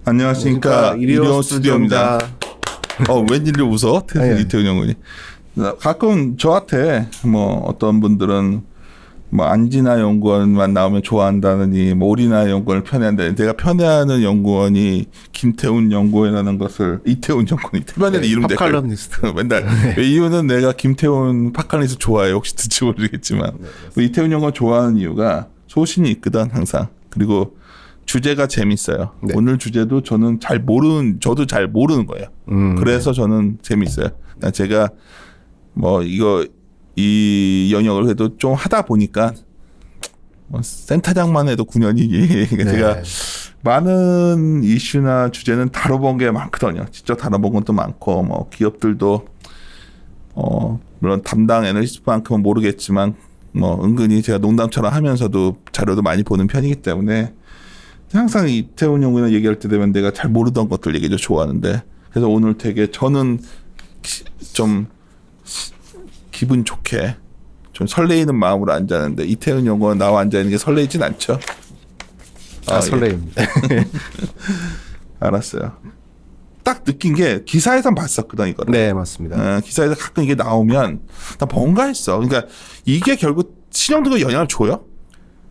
안녕하십니까. 이리온 스튜디오입니다. 웬일로 웃어? 이태훈 영훈이. 가끔 저한테 뭐 어떤 분들은 뭐 안진아 연구원만 나오면 좋아한다느니 뭐 오리나 연구원을 편애한다. 내가 편애하는 연구원이 김태훈 연구원이라는 것을 이태훈 연구원이 태반에는 이름 팝칼럼니스트 맨날 이유는 내가 김태훈 팝칼럼니스트 좋아해요. 혹시 듣지 모르겠지만 이태훈 연구원 좋아하는 이유가 소신이 있거든 항상. 그리고 주제가 재밌어요. 네. 오늘 주제도 저는 저도 잘 모르는 거예요. 그래서 저는 재밌어요. 제가 뭐 이 영역을 해도 좀 하다 보니까 뭐 센터장만 해도 9년이니 그러니까 제가 많은 이슈나 주제는 다뤄본 게 많거든요. 직접 다뤄본 것도 많고 뭐 기업들도 물론 담당 애널리스트만큼은 모르겠지만 뭐 은근히 제가 농담처럼 하면서도 자료도 많이 보는 편이기 때문에 항상 이태훈 연구원 얘기할 때 되면 내가 잘 모르던 것들 얘기 좀 좋아하는데 그래서 오늘 되게 저는 좀 기분 좋게 좀 설레이는 마음으로 앉았는데 이태훈 연구원 나와 앉아있는 게 설레이진 않죠? 설레입니다. 예. 알았어요. 딱 느낀 게 기사에선 봤었거든 이거를. 네 맞습니다. 기사에서 가끔 이게 나오면 나 뭔가 했어. 그러니까 이게 결국 신용등급 영향을 줘요?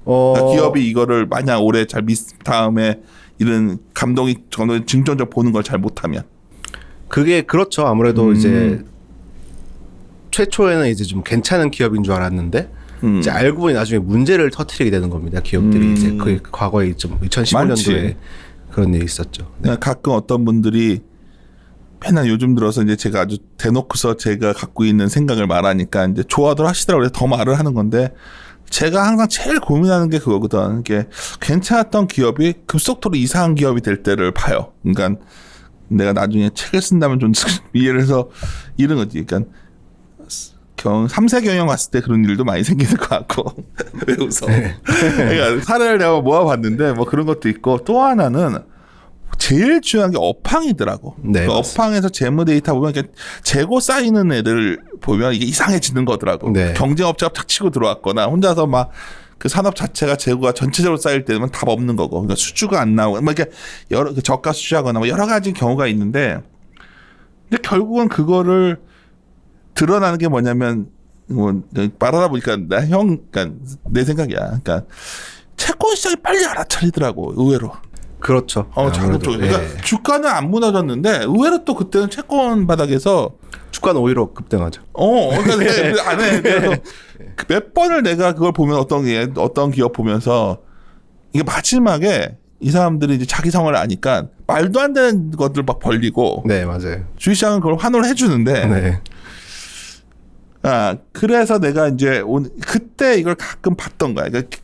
그러니까 기업이 이거를 만약 올해 다음에 이런 감독이 증권적 보는 걸 잘 못하면 그게 그렇죠. 아무래도 이제 최초에는 이제 좀 괜찮은 기업인 줄 알았는데 이제 알고 보니 나중에 문제를 터뜨리게 되는 겁니다. 기업들이 이제 그 과거에 좀 2015년도에 그런 일이 있었죠. 네. 가끔 어떤 분들이 맨날 요즘 들어서 이제 제가 아주 대놓고서 제가 갖고 있는 생각을 말하니까 이제 좋아들 하시더라고요. 더 말을 하는 건데 제가 항상 제일 고민하는 게 그거거든. 이게 괜찮았던 기업이 급속도로 이상한 기업이 될 때를 봐요. 그러니까 내가 나중에 책을 쓴다면 좀 이해를 해서 이런 거지. 그러니까 3세 경영 왔을 때 그런 일도 많이 생기는 것 같고. 왜 웃어? 그러니까 사례를 내가 모아봤는데 뭐 그런 것도 있고 또 하나는 제일 중요한 게 업황이더라고. 네, 그 업황에서 재무 데이터 보면 이렇게 재고 쌓이는 애들 보면 이게 이상해지는 거더라고. 네. 경쟁업체가 탁 치고 들어왔거나 혼자서 막 그 산업 자체가 재고가 전체적으로 쌓일 때면 답 없는 거고. 그러니까 수주가 안 나오고 막 이렇게 여러 저가 수주하거나 뭐 여러 가지 경우가 있는데 근데 결국은 그거를 드러나는 게 뭐냐면 뭐 말하다 보니까 그러니까 내 생각이야. 그러니까 채권 시장이 빨리 알아차리더라고 의외로. 그렇죠. 그러니까 주가는 안 무너졌는데 의외로 또 그때는 채권 바닥에서 주가는 오히려 급등하죠. 그러니까 안에 그래서 몇 번을 내가 그걸 보면 어떤 기업 보면서 이게 마지막에 이 사람들이 이제 자기 상황을 아니까 말도 안 되는 것들 막 벌리고. 네 맞아요. 주식시장은 그걸 환호를 해주는데. 네. 그래서 내가 이제 그때 이걸 가끔 봤던 거야. 그러니까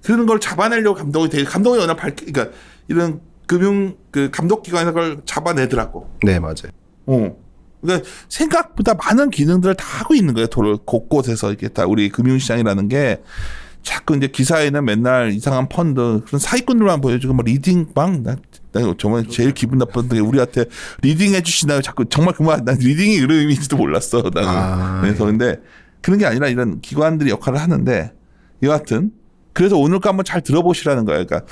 그런 걸 잡아내려고 감독이 워낙 그러니까 이런 감독기관에서 그걸 잡아내더라고. 네 맞아요. 그러니까 생각보다 많은 기능들을 다 하고 있는 거예요. 곳곳에서 이렇게 다 우리 금융시장이라는 게 자꾸 이제 기사에는 맨날 이상한 펀드 그런 사기꾼들만 보여주고 뭐 리딩방 나 정말 제일 기분 나빴던 게 우리한테 리딩 해주시나요? 자꾸 정말 난 리딩이 이런 의미인지도 몰랐어. 나는. 그래서 근데 그런 게 아니라 이런 기관들이 역할을 하는데 여하튼 그래서 오늘 거 한번 잘 들어보시라는 거예요. 그러니까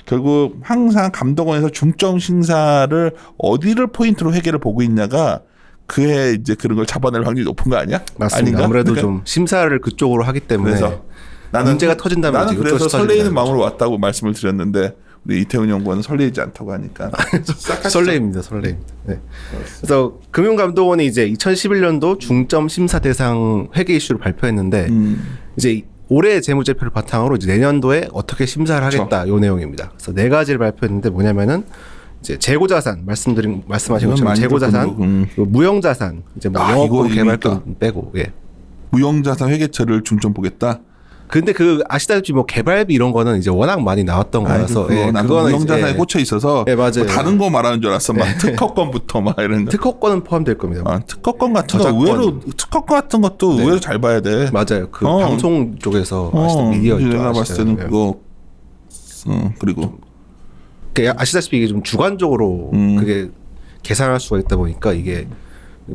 결국 항상 감독원에서 중점 심사를 어디를 포인트로 회계를 보고 있냐가 그해 이제 그런 걸 잡아낼 확률이 높은 거 아니야? 맞습니다. 아닌가? 아무래도 그러니까 좀 심사를 그쪽으로 하기 때문에 그래서 문제가 터진다면 나는 그래서 설레이는 마음으로 왔다고 말씀을 드렸는데 우리 이태훈 연구원은 설레이지 않다고 하니까 설레입니다. 네. 그래서 금융감독원이 이제 2011년도 중점 심사 대상 회계 이슈를 발표했는데 이제 올해 재무제표를 바탕으로 이제 내년도에 어떻게 심사를 하겠다 요 내용입니다. 그래서 4가지를 발표했는데 뭐냐면은 이제 재고자산 말씀하신 것처럼 재고자산, 무형자산 이제 뭐 영업권 개발권 빼고 무형자산 회계처를 중점 보겠다. 근데 아시다시피 뭐 개발비 이런 거는 이제 워낙 많이 나왔던 거라서 그거는 무형자산에 꽂혀 있어서 맞아요. 뭐 다른 거 말하는 줄 알았어. 막 특허권부터 막 이런 거. 특허권은 포함될 겁니다. 특허권 같은 거 의외로 특허권 같은 것도 의외로 잘 봐야 돼. 맞아요. 방송 쪽에서 미디어 내가 봤을 때는 그거 그리고 아시다시피 이게 좀 주관적으로 그게 계산할 수가 있다 보니까 이게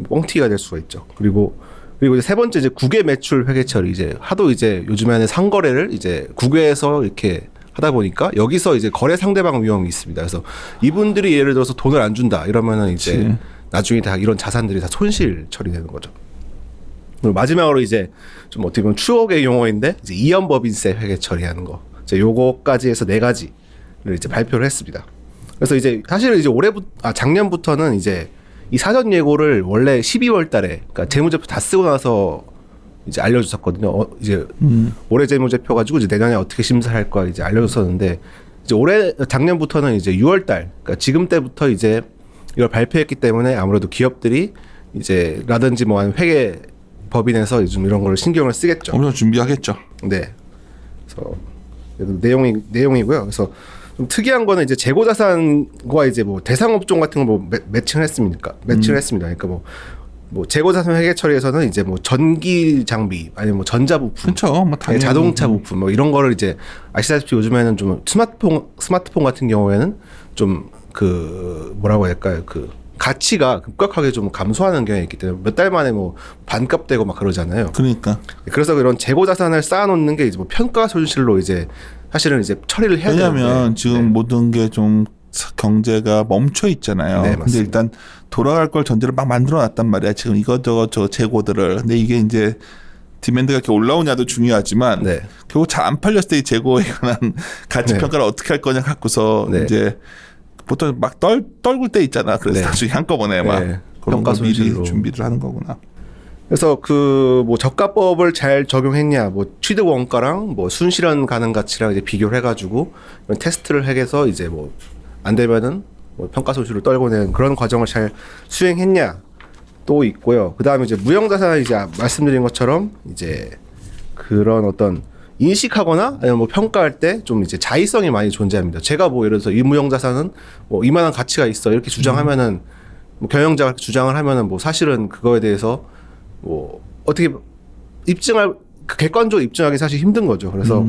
뻥튀기가 될 수가 있죠. 그리고 그리고 이제 세 번째 이제 국외 매출 회계 처리 이제 하도 이제 요즘에는 상거래를 이제 국외에서 이렇게 하다 보니까 여기서 이제 거래 상대방 위험이 있습니다. 그래서 이분들이 예를 들어서 돈을 안 준다 이러면은 이제 그치. 나중에 다 이런 자산들이 다 손실 처리되는 거죠. 그리고 마지막으로 이제 좀 어떻게 보면 추억의 용어인데 이제 이연법인세 회계 처리하는 거. 이제 요거까지 해서 4가지를 이제 발표를 했습니다. 그래서 이제 사실은 이제 작년부터는 이제 이 사전 예고를 원래 12월 달에 그러니까 재무제표 다 쓰고 나서 이제 알려줬었거든요. 이제 올해 재무제표 가지고 이제 내년에 어떻게 심사할 거야 이제 알려줬었는데 이제 작년부터는 이제 6월 달 그러니까 지금 때부터 이제 이걸 발표했기 때문에 아무래도 기업들이 이제 라든지 뭐 회계 법인에서 좀 이런 걸 신경을 쓰겠죠. 엄청 준비하겠죠. 네. 그래서 내용이고요. 그래서 좀 특이한 거는 이제 재고자산과 이제 뭐 대상업종 같은 거 뭐 매칭을 했습니다. 그러니까 뭐 재고자산 회계 처리에서는 이제 뭐 전기 장비 아니면 뭐 전자부품, 그렇죠. 뭐 당연히. 자동차 부품 뭐 이런 거를 이제 아시다시피 요즘에는 좀 스마트폰 같은 경우에는 좀 그 뭐라고 해야 할까요? 그 가치가 급격하게 좀 감소하는 경향이 있기 때문에 몇 달 만에 뭐 반값 되고 막 그러잖아요. 그러니까. 그래서 그런 재고 자산을 쌓아놓는 게 이제 뭐 평가 손실로 이제 사실은 이제 처리를 해야 되는데 왜냐하면 지금 모든 게 좀 경제가 멈춰 있잖아요. 네, 근데 맞습니다. 일단 돌아갈 걸 전제를 막 만들어 놨단 말이야. 지금 이것저것 저 재고들을. 근데 이게 이제 디맨드가 이렇게 올라오냐도 중요하지만 네. 결국 잘 안 팔렸을 때 이 재고에 관한 가치 네. 평가를 어떻게 할 거냐 갖고서 네. 이제 보통 막 떨굴 때 있잖아. 그래서 네. 나중에 한꺼번에 막 네. 그런 평가 걸 미리 손실로. 준비를 하는 거구나. 그래서 그 뭐 저가법을 잘 적용했냐, 뭐 취득 원가랑 뭐 순실현 가능 가치랑 이제 비교를 해가지고 이런 테스트를 해서 이제 뭐 안 되면은 뭐 평가 손실을 떨고내는 그런 과정을 잘 수행했냐 또 있고요. 그 다음에 이제 무형자산 이제 말씀드린 것처럼 이제 그런 어떤 인식하거나 아니면 뭐 평가할 때 좀 이제 자의성이 많이 존재합니다. 제가 뭐 예를 들어서 이 무형자산은 뭐 이만한 가치가 있어 이렇게 주장하면은 뭐 경영자가 주장을 하면은 뭐 사실은 그거에 대해서 뭐 어떻게 객관적으로 입증하기 사실 힘든 거죠. 그래서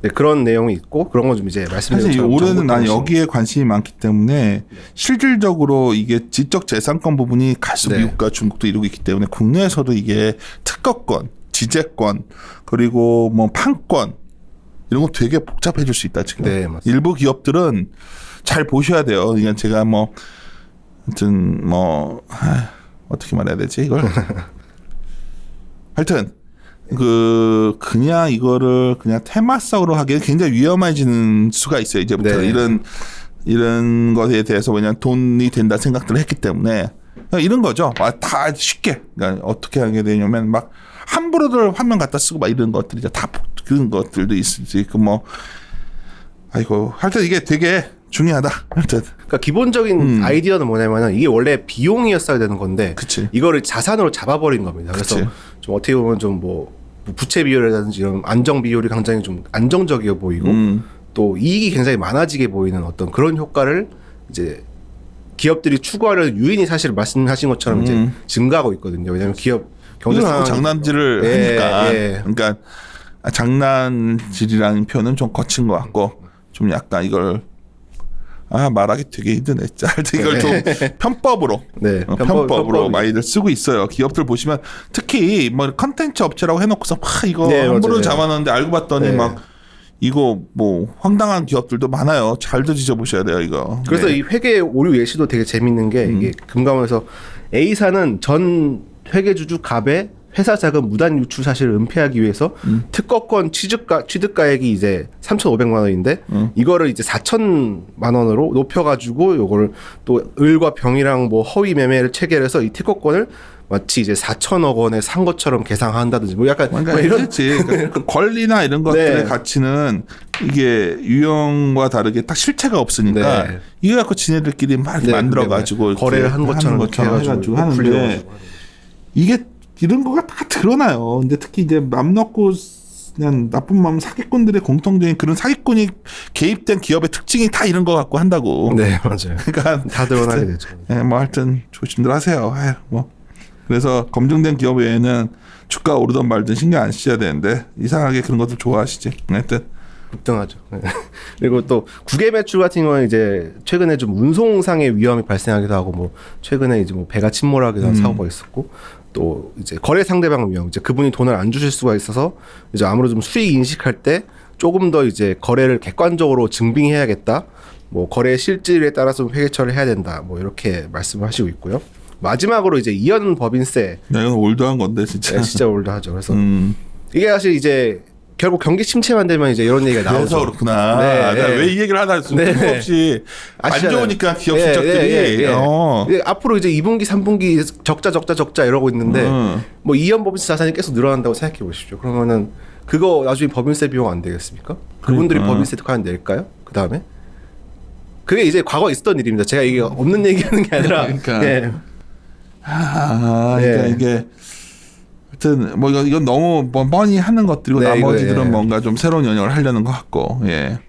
네, 그런 내용이 있고 그런 건 좀 이제 말씀드린 사실 것처럼 올해는 난 정보 여기에 관심이 많기 때문에 실질적으로 이게 지적 재산권 부분이 갈수록 네. 미국과 중국도 이루고 있기 때문에 국내에서도 이게 특허권, 지재권 그리고 뭐 판권 이런 거 되게 복잡해질 수 있다 지금. 네, 맞습니다. 일부 기업들은 잘 보셔야 돼요. 그러니까 제가 뭐 하여튼 뭐 어떻게 말해야 되지 이걸 하여튼 그냥 이거를 그냥 테마성으로 하기엔 굉장히 위험해지는 수가 있어요. 이제부터 네. 이런 것에 대해서 그냥 돈이 된다 생각들을 했기 때문에 그냥 이런 거죠. 다 쉽게 그러니까 어떻게 하게 되냐면 막 함부로들 화면 갖다 쓰고 막 이런 것들이 다 그런 것들도 있을지 그 뭐 아이고 하여튼 이게 되게 중요하다. 하여튼 그러니까 기본적인 아이디어는 뭐냐면은 이게 원래 비용이었어야 되는 건데 그치. 이거를 자산으로 잡아버린 겁니다. 그래서 그치. 좀 어떻게 보면 좀 뭐 부채 비율이라든지 이런 안정 비율이 굉장히 좀 안정적이어 보이고 또 이익이 굉장히 많아지게 보이는 어떤 그런 효과를 이제 기업들이 추구하려는 유인이 사실 말씀하신 것처럼 이제 증가하고 있거든요. 왜냐하면 기업 경제 이건 상황 장난질을 예, 하니까 예. 그러니까 장난질이라는 표현은 좀 거친 것 같고 좀 약간 이걸 말하기 되게 힘드네. 하여튼 이걸 좀 편법으로 네, 편법으로 많이들 쓰고 있어요. 기업들 보시면 특히 뭐 컨텐츠 업체라고 해놓고서 막 이거 네, 함부로 맞아요. 잡아놨는데 알고 봤더니 네. 막 이거 뭐 황당한 기업들도 많아요. 잘도 지져보셔야 돼요 이거. 그래서 네. 이 회계 오류 예시도 되게 재밌는 게 이게 금감원에서 A사는 전 회계주주 갑의 회사 자금 무단 유출 사실을 은폐하기 위해서 특허권 취득가액이 이제 3,500만 원인데 이거를 이제 4,000만 원으로 높여가지고 요거를 또 을과 병이랑 뭐 허위 매매를 체결해서 이 특허권을 마치 이제 4천억 원에 산 것처럼 계상한다든지 뭐 약간 그러니까 뭐 이런 그렇지. 그러니까 권리나 이런 것들의 네. 가치는 이게 유형과 다르게 딱 실체가 없으니까 네. 이거 갖고 지네들끼리 막 네, 만들어가지고 네. 거래를 한 것처럼 이렇게 해가지고 하는데 풀려가지고. 이게 이런 거가 다 드러나요. 근데 특히 이제 맘 놓고 그냥 나쁜 마음 사기꾼들의 공통적인 그런 사기꾼이 개입된 기업의 특징이 다 이런 거 갖고 한다고. 네 맞아요. 그러니까 다 드러나게 되죠. 예, 뭐 하여튼 조심들 하세요. 아유, 뭐 그래서 검증된 기업 외에는 주가 오르던 말든 신경 안 쓰셔야 되는데 이상하게 그런 것도 좋아하시지. 하여튼 급등하죠. 네. 그리고 또 국외 매출 같은 경우는 이제 최근에 좀 운송상의 위험이 발생하기도 하고 뭐 최근에 이제 뭐 배가 침몰하기도 한 사고가 있었고 또 이제 거래 상대방 위험, 이제 그분이 돈을 안 주실 수가 있어서 이제 아무래도 좀 수익 인식할 때 조금 더 이제 거래를 객관적으로 증빙해야겠다. 뭐 거래 실질에 따라서 회계처리를 해야 된다. 뭐 이렇게 말씀하시고 있고요. 마지막으로 이제 이연 법인세. 네, 이건 올드한 건데 진짜. 네, 진짜 올드하죠. 그래서 이게 사실 이제 결국 경기 침체만 되면 이제 이런 얘기가 나오죠. 그래서 그렇구나. 네, 내가 네. 왜 이 얘기를 하다 네. 없이 안 아시잖아요. 좋으니까 기업 예, 실적들이. 예, 예, 예. 이제 앞으로 이제 2분기, 3분기 적자 이러고 있는데 뭐 이연 법인세 자산이 계속 늘어난다고 생각해 보십시오. 그러면은 그거 나중에 법인세 비용 안 되겠습니까? 그분들이 법인세 과연 낼까요? 그 다음에 그게 이제 과거 있었던 일입니다. 제가 이게 없는 얘기하는 게 아니라. 그러니까. 예. 그러니까 네. 이게 하여튼 뭐 이건 너무 뭐 뻔히 하는 것들이고 네, 나머지들은 이거, 예. 뭔가 좀 새로운 영역을 하려는 것 같고. 예.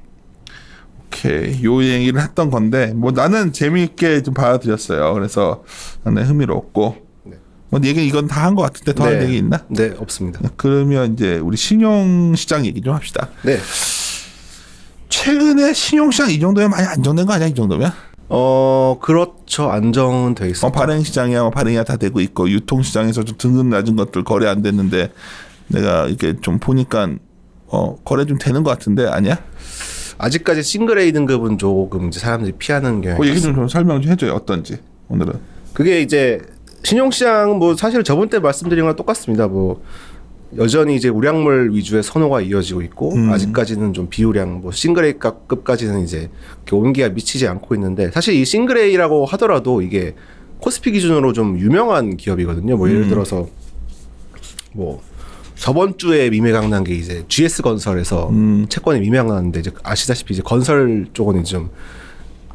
오케이. 요 얘기를 했던 건데 뭐 나는 재미있게 좀 받아들였어요. 그래서 나는 흥미로웠고. 네. 뭐 얘기 이건 다 한 것 같은데 더 할 네. 얘기 있나? 네, 없습니다. 그러면 이제 우리 신용시장 얘기 좀 합시다. 네. 최근에 신용시장 이 정도면 많이 안정된 거 아니야? 이 정도면? 그렇죠. 안정은 돼 있습니다. 발행시장이야 뭐 발행이 다 되고 있고 유통시장에서 좀 등급 낮은 것들 거래 안 됐는데 내가 이렇게 좀 보니까 거래 좀 되는 것 같은데 아니야? 아직까지 싱글 A 등급은 조금 이제 사람들이 피하는 경향이 그 얘기 좀 설명 좀 해줘요. 어떤지 오늘은. 그게 이제 신용시장 뭐 사실 저번 때 말씀드린 거랑 똑같습니다. 뭐 여전히 이제 우량물 위주의 선호가 이어지고 있고 아직까지는 좀 비우량 뭐 싱글 A급까지는 이제 이렇게 온기가 미치지 않고 있는데 사실 이 싱글 A라고 하더라도 이게 코스피 기준으로 좀 유명한 기업이거든요. 뭐 예를 들어서 뭐 저번 주에 미매각 난 게 이제 GS 건설에서 채권이 미매각 났는데 이제 아시다시피 이제 건설 쪽은 이제 좀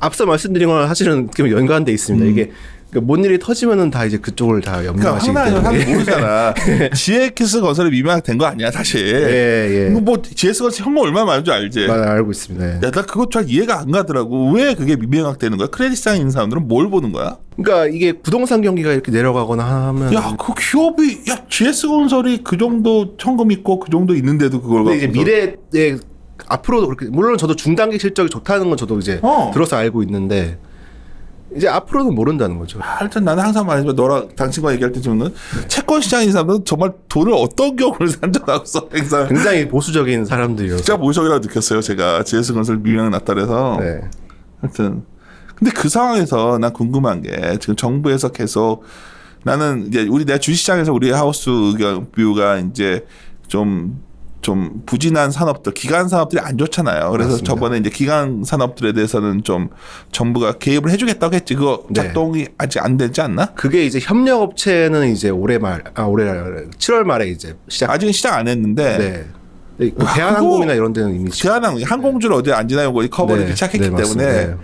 앞서 말씀드린 거랑 사실은 연관돼 있습니다. 이게 뭔 일이 터지면은 다 이제 그쪽을 다 염려하시기 그러니까 때문에. 사람이 모르잖아. GX 건설이 미망된 거 아니야 사실. 예, 예. 뭐 GX 건설 현금 얼마 많은 줄 알지. 알고 있습니다. 예. 야, 나 그거 잘 이해가 안 가더라고. 왜 그게 미명확되는 거야? 크레딧 시장에 있는 사람들은 뭘 보는 거야? 그러니까 이게 부동산 경기가 이렇게 내려가거나 하면 야, 그 기업이 GS 건설이 그 정도 현금 있고 그 정도 있는데도 그걸 근데 이제 갖고서 미래에 앞으로도 그렇게 물론 저도 중단기 실적이 좋다는 건 저도 이제 들어서 알고 있는데 이제 앞으로는 모른다는 거죠. 하여튼 나는 항상 말하지만 너랑 당신과 얘기할 때 저는 채권 시장에 있는 사람들은 정말 돈을 어떤 경우를 산정하고서 행사 굉장히 보수적인 사람들이어서. 진짜 모적이라고 느꼈어요. 제가 GS 건설 미명 났다 그래서 네. 하여튼 근데 그 상황에서 난 궁금한 게 지금 정부에서 계속 나는 이제 내가 주식시장에서 우리 하우스 의견 뷰가 이제 좀 부진한 산업들, 기간 산업들이 안 좋잖아요. 그래서 맞습니다. 저번에 이제 기간 산업들에 대해서는 좀 정부가 개입을 해주겠다고 했지. 그거 작동이 아직 안 되지 않나? 그게 이제 협력업체는 이제 올해 7월 말에 이제 시작. 아직은 시작 안 했는데. 네. 뭐 대한항공이나 이런 데는 이미 대한항공, 항공주를 어제 안 지나고 커버를 시작했기 때문에. 네.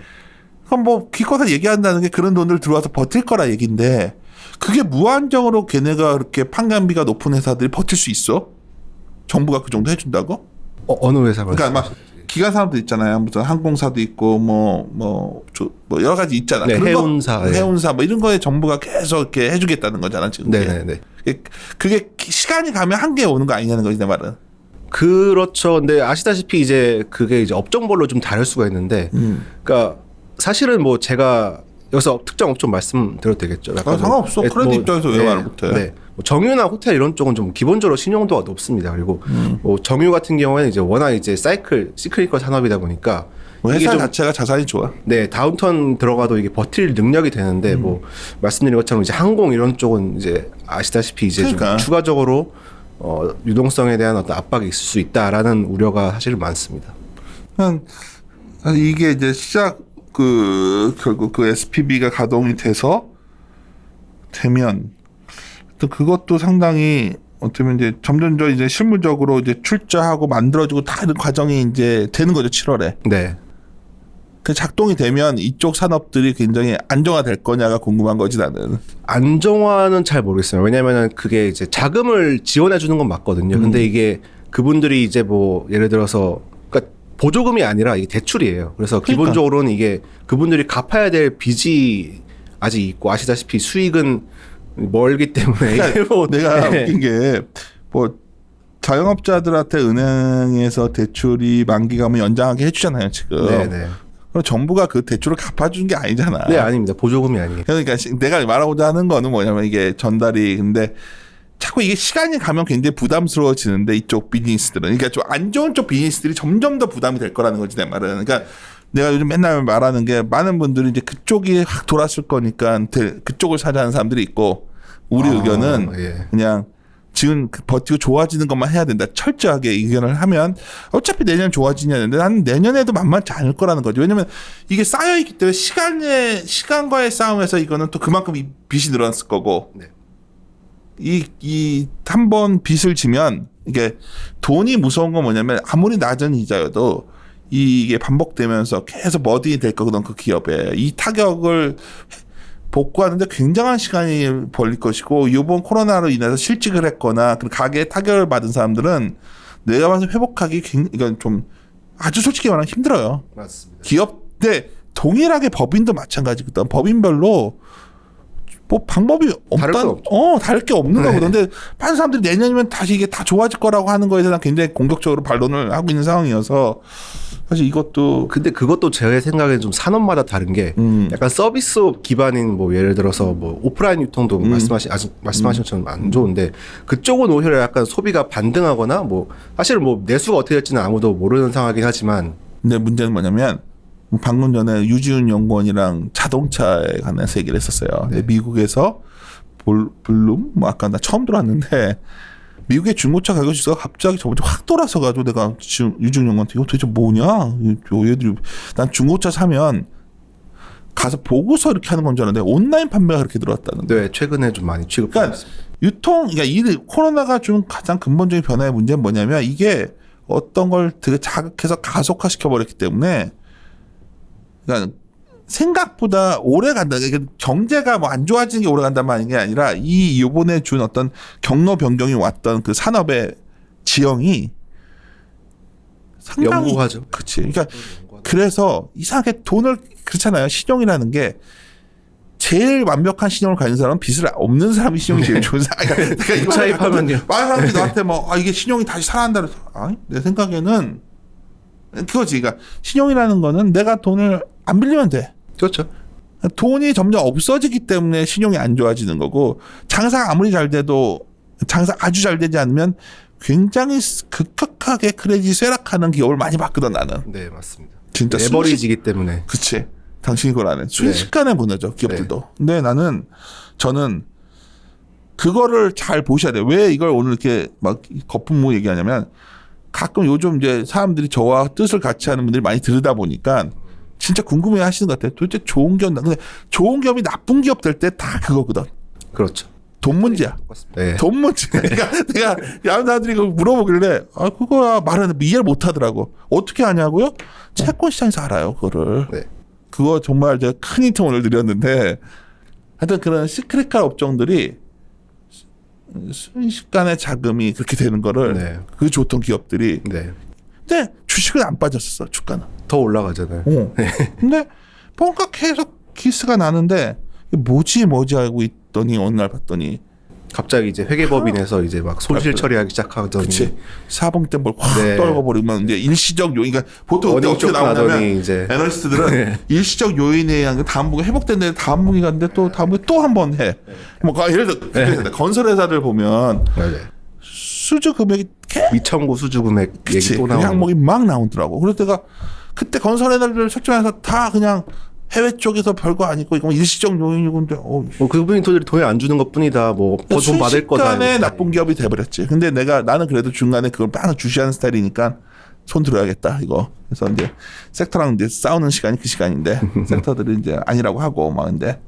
그럼 뭐 기껏 얘기한다는 게 그런 돈들 들어와서 버틸 거라 얘기인데 그게 무한정으로 걔네가 그렇게 판관비가 높은 회사들이 버틸 수 있어? 정부가 그 정도 해준다고? 어느 회사 그러니까 막 기관 사업도 있잖아요. 무슨 항공사도 있고 뭐 여러 가지 있잖아. 네, 그런 해운사, 해운사 뭐 이런 거에 정부가 계속 이렇게 해주겠다는 거잖아 지금. 네네네. 그게 시간이 가면 한계에 오는 거 아니냐는 거지 내 말은. 그렇죠. 근데 아시다시피 이제 그게 이제 업종별로 좀 다를 수가 있는데, 그러니까 사실은 뭐 제가 여기서 특정 업종 말씀드려도 되겠죠. 상관없어. 크레딧 입장에서 왜 말을 못해? 네. 뭐 정유나 호텔 이런 쪽은 좀 기본적으로 신용도가 높습니다. 그리고 뭐 정유 같은 경우에는 이제 워낙 이제 시크리컬 산업이다 보니까 뭐 회사 자체가 자산이 좋아. 네, 다운턴 들어가도 이게 버틸 능력이 되는데 뭐 말씀드린 것처럼 이제 항공 이런 쪽은 이제 아시다시피 이제 그러니까. 좀 추가적으로 유동성에 대한 어떤 압박이 있을 수 있다라는 우려가 사실 많습니다. 이게 이제 결국 그 SPB가 가동이 되면 또 그것도 상당히 어쩌면 이제 점점 이제 실무적으로 이제 출자하고 만들어지고 다 이런 과정이 이제 되는 거죠 7월에. 네. 그 작동이 되면 이쪽 산업들이 굉장히 안정화될 거냐가 궁금한 거지 나는. 안정화는 잘 모르겠어요. 왜냐면은 그게 이제 자금을 지원해 주는 건 맞거든요. 근데 이게 그분들이 이제 뭐 예를 들어서 그러니까 보조금이 아니라 이게 대출이에요. 그래서 기본적으로는 이게 그분들이 갚아야 될 빚이 아직 있고 아시다시피 수익은 멀기 때문에 그러니까 뭐 내가 웃긴 게 뭐 자영업자들한테 은행에서 대출이 만기 가면 연장하게 해주잖아요 지금. 네네. 그럼 정부가 그 대출을 갚아주는 게 아니잖아. 네, 아닙니다. 보조금이 아니에요. 그러니까 내가 말하고자 하는 거는 뭐냐면 이게 전달이 근데 자꾸 이게 시간이 가면 굉장히 부담스러워지는데 이쪽 비즈니스들은 그러니까 좀 안 좋은 쪽 비즈니스들이 점점 더 부담이 될 거라는 거지 내 말은. 그러니까 내가 요즘 맨날 말하는 게 많은 분들이 이제 그쪽이 확 돌았을 거니까 그쪽을 사자는 사람들이 있고 우리 의견은 예. 그냥 지금 버티고 좋아지는 것만 해야 된다. 철저하게 의견을 하면 어차피 내년 좋아지냐 하는데 나는 내년에도 만만치 않을 거라는 거죠. 왜냐면 이게 쌓여있기 때문에 시간과의 싸움에서 이거는 또 그만큼 이 빚이 늘어났을 거고 네. 이 한 번 빚을 지면 이게 돈이 무서운 건 뭐냐면 아무리 낮은 이자여도 이게 반복되면서 계속 머딩이 될 거거든 그 기업에. 이 타격을 복구하는데 굉장한 시간이 걸릴 것이고 이번 코로나로 인해서 실직을 했거나 그 가게에 타격을 받은 사람들은 내가 봐서 회복하기 이건 좀 아주 솔직히 말하면 힘들어요. 맞습니다. 기업 때 동일하게 법인도 마찬가지거든. 법인별로 뭐 방법이 다를 게 없는 거거든. 근데 많은 사람들이 내년이면 다시 이게 다 좋아질 거라고 하는 거에 대해서 굉장히 공격적으로 반론을 하고 있는 상황이어서 사실 이것도 근데 그것도 제 생각에는 좀 산업마다 다른 게 약간 서비스업 기반인 뭐 예를 들어서 뭐 오프라인 유통도 말씀하신 것처럼 안 좋은데 그쪽은 오히려 약간 소비가 반등하거나 뭐 사실 뭐 내수가 어떻게 될지는 아무도 모르는 상황이긴 하지만 근데 문제는 뭐냐면 방금 전에 유지훈 연구원이랑 자동차에 관해서 얘기를 했었어요. 근데 미국에서 블룸 뭐 아까 나 처음 들어왔는데 미국의 중고차 가격 지수가 갑자기 저번에 확 돌아서 가지고 내가 지금 유지훈 연구원한테 이거 도대체 뭐냐? 얘들이 난 중고차 사면 가서 보고서 이렇게 하는 건 줄 알았는데 온라인 판매가 그렇게 들어왔다는데. 네, 최근에 좀 많이 취급하고 있습니다. 그러니까 이 코로나가 준 가장 근본적인 변화의 문제는 뭐냐면 이게 어떤 걸 되게 자극해서 가속화시켜 버렸기 때문에 그러니까 생각보다 오래 간다. 경제가 뭐 안 좋아지는 게 오래 간단 말인 게 아니라 이번에 준 어떤 경로 변경이 왔던 그 산업의 지형이 상당히 연구하죠. 그렇지. 그러니까 그래서 이상하게 돈을 그렇잖아요. 신용이라는 게 제일 완벽한 신용을 가진 사람은 빚을 없는 사람이 신용이 제일 좋은 사람. 그러니까 이거 차입하면요. 많은 사람들이 나한테 뭐 이게 신용이 다시 살아난다 그래서 내 생각에는 그거지. 그러니까 신용이라는 거는 내가 돈을 안 빌리면 돼. 그렇죠. 돈이 점점 없어지기 때문에 신용이 안 좋아지는 거고 장사가 아무리 잘 돼도 장사 아주 잘 되지 않으면 굉장히 급격하게 크레딧이 쇠락하는 기업을 많이 봤거든 나는. 네, 맞습니다. 진짜 레버리지기 때문에. 그치. 당신이 그걸 안 해. 순식간에 무너져 기업들도. 근데 저는 그거를 잘 보셔야 돼요. 왜 이걸 오늘 이렇게 막 거품무 얘기하냐면 가끔 요즘 이제 사람들이 저와 뜻을 같이 하는 분들이 많이 들으다 보니까 진짜 궁금해 하시는 것 같아요. 도대체 좋은 기업, 근데 좋은 기업이 나쁜 기업 될 때 다 그거거든. 그렇죠. 돈 문제야. 네. 돈 문제. 그러니까 내가 야한 사람들이 그거 물어보길래 그거야 말은 이해를 못 하더라고. 어떻게 아냐고요? 채권 시장에서 알아요, 그거를. 네. 그거 정말 제가 큰 힌트 오늘 드렸는데 하여튼 그런 시크릿카 업종들이 순식간에 자금이 그렇게 되는 거를 네. 그 좋던 기업들이 네. 근데 주식은 안 빠졌었어, 주가는. 더 올라가잖아요. 근데 뭔가 계속 기스가 나는데 뭐지 하고 있더니 어느 날 봤더니 갑자기 이제 회계법인에서 이제 막 손실 처리하기 시작하더니 그치. 사봉 때 뭘 확 네. 떨궈버리면 이제 일시적 요인, 그러니까 보통 어디 어떻게 쪽 나오냐면 나더니 이제 애널리스트들은 네. 일시적 요인에 의한 다음 분기 회복됐는데 다음 분기 갔는데 또 다음 분기 또 한 번 해. 뭐 예를 들어 건설회사들 보면 네. 수주 금액이 미청구 수주 금액 얘기 또 그 나오고 항목이 막 나오더라고. 그래서 내가 그때 건설회사들 설정해서 다 그냥 해외 쪽에서 별거 아니고 이거 일시적 요인이고 근데 뭐 그분이 돈을 안 주는 것뿐이다. 뭐 돈 받을 거다. 순식간에 나쁜 기업이 돼버렸지. 근데 나는 그래도 중간에 그걸 막 주시하는 스타일이니까 손 들어야겠다 이거. 그래서 이제 섹터랑 이제 싸우는 시간이 그 시간인데 섹터들이 이제 아니라고 하고 막 근데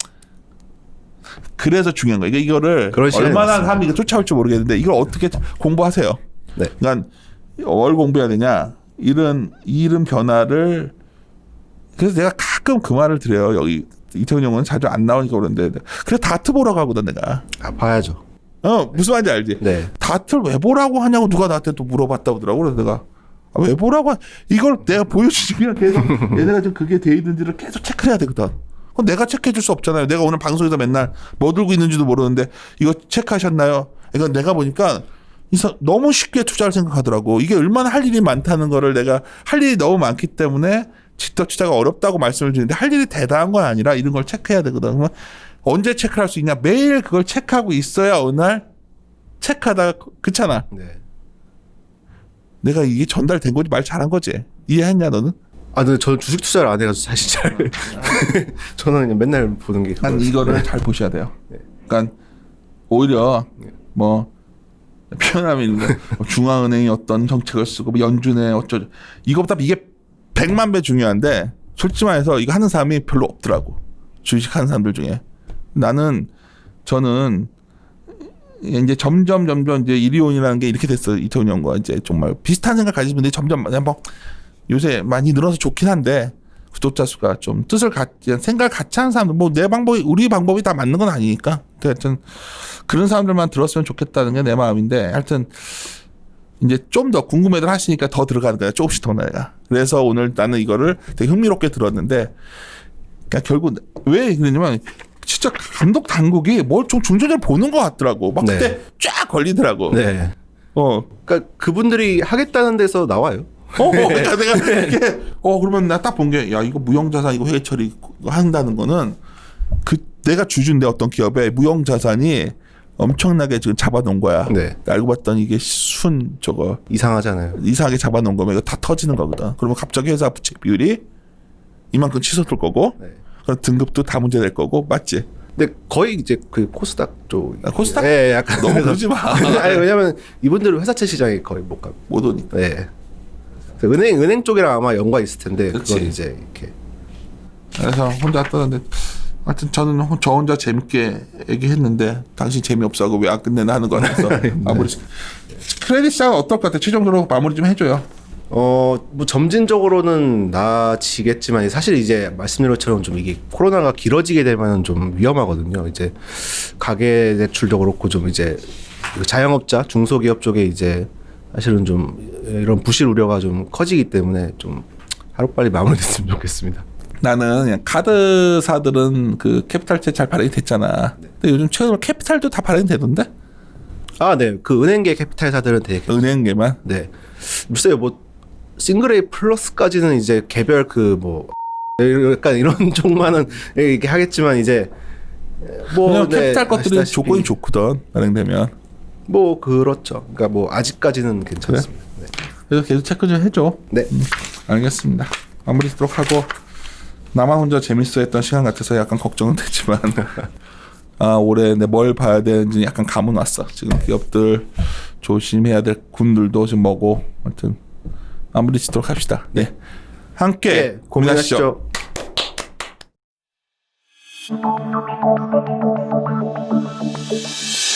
그래서 중요한 거예요. 이거를 얼마나 사람이 이거 쫓아올지 모르겠는데 이걸 어떻게 공부하세요. 네. 그러니까 뭘 공부해야 되냐. 이런 변화를 그래서 내가 가끔 그 말을 드려요. 여기 이태훈 형은 자주 안 나오니까 그러는데 그래 다트 보러 가거든 내가. 봐야죠. 무슨 말인지 알지? 네. 다트를 왜 보라고 하냐고 누가 나한테 또 물어봤다 보더라고. 그래서 내가 왜 보라고 이걸 내가 보여주면 계속 얘네가 좀 그게 돼 있는지를 계속 체크해야 되거든. 그럼 내가 체크해 줄 수 없잖아요. 내가 오늘 방송에서 맨날 뭐 들고 있는지도 모르는데 이거 체크하셨나요? 이건 내가 보니까 너무 쉽게 투자를 생각하더라고. 이게 얼마나 할 일이 많다는 거를 내가 할 일이 너무 많기 때문에 직접 투자가 어렵다고 말씀을 드리는데 할 일이 대단한 건 아니라 이런 걸 체크해야 되거든. 그러면 언제 체크할 수 있냐? 매일 그걸 체크하고 있어야 어느 날 체크하다가 그렇잖아. 네. 내가 이게 전달된 거지 말 잘한 거지. 이해했냐 너는? 아, 근데 저는 주식 투자를 안 해가지고 사실 잘 저는 그냥 맨날 보는 게 난 이거를 잘 보셔야 돼요. 네. 그러니까 오히려 뭐 표현하면 뭐 중앙은행이 어떤 정책을 쓰고 뭐 연준의 어쩌죠. 이거보다 이게 100만 배 중요한데 솔직히 말해서 이거 하는 사람이 별로 없더라고. 주식하는 사람들 중에. 저는 이제 점점 이제 이리온이라는 게 이렇게 됐어. 이태원 연구가 이제 정말 비슷한 생각 가지신 분들이 점점 뭐 요새 많이 늘어서 좋긴 한데 구독자 수가 좀 뜻을 생각을 같이 하는 사람들 뭐 내 방법이 우리 방법이 다 맞는 건 아니니까 하여튼 그런 사람들만 들었으면 좋겠다는 게 내 마음인데 하여튼 이제 좀 더 궁금해들 하시니까 더 들어가는 거야. 조금씩 더 내가. 그래서 오늘 나는 이거를 되게 흥미롭게 들었는데 그러니까 결국 왜 그러냐면 진짜 감독 당국이 뭘 좀 중조절 보는 것 같더라고. 막 그때 쫙 걸리더라고. 네. 그러니까 그분들이 하겠다는 데서 나와요. 그러니까 내가 이렇게 그러면 나 딱 본 게 야 이거 무형자산 이거 회계 처리 한다는 거는 그 내가 주주인데 어떤 기업에 무형자산이 엄청나게 지금 잡아놓은 거야. 네. 알고 봤더니 이게 저거 이상하잖아요. 이상하게 잡아놓은 거면 이거 다 터지는 거거든. 그러면 갑자기 회사 부채 비율이 이만큼 치솟을 거고, 네. 그럼 등급도 다 문제될 거고, 맞지? 근데 거의 이제 그 코스닥 쪽. 코스닥? 네, 약간 너무 그러지 마. 아니 왜냐면 이분들은 회사채 시장에 거의 못 가. 못 오니까. 네. 은행 쪽이랑 아마 연관 있을 텐데 그치. 그건 이제 이렇게. 그래서 혼자 떠는데 하여튼 저는 저 혼자 재밌게 얘기했는데 당신 재미없어하고 왜 안 끝내나 하는 거라서 마무리. 크레딧 시장은 어떨 것 같아? 최종적으로 마무리 좀 해줘요. 뭐 점진적으로는 나아지겠지만 사실 이제 말씀드린 것처럼 좀 이게 코로나가 길어지게 되면 좀 위험하거든요. 이제 가계 대출도 그렇고 좀 이제 자영업자, 중소기업 쪽에 이제 사실은 좀 이런 부실 우려가 좀 커지기 때문에 좀 하루빨리 마무리됐으면 좋겠습니다. 나는 그냥 카드사들은 그 캐피탈채 잘 발행이 됐잖아. 근데 요즘 최근에 캐피탈도 다 발행이 되던데? 아, 네. 그 은행계 캐피탈사들은 되게 은행계만? 네. 글쎄요, 뭐 싱글 A 플러스까지는 이제 개별 그 뭐 약간 이런 쪽만은 이렇게 하겠지만 이제 뭐 캐피탈 것들이 아시다시피 조건이 좋거든 발행되면. 뭐 그렇죠. 그러니까 뭐 아직까지는 괜찮습니다. 그래? 그래서 계속 체크 좀 해줘. 네. 알겠습니다. 마무리 짓도록 하고 나만 혼자 재밌어했던 시간 같아서 약간 걱정은 되지만 올해 내 뭘 봐야 되는지 약간 감은 왔어. 지금 기업들 조심해야 될 군들도 지금 뭐고 아무튼 마무리 짓도록 합시다. 네. 함께 네, 고민하시죠. 고민하시죠.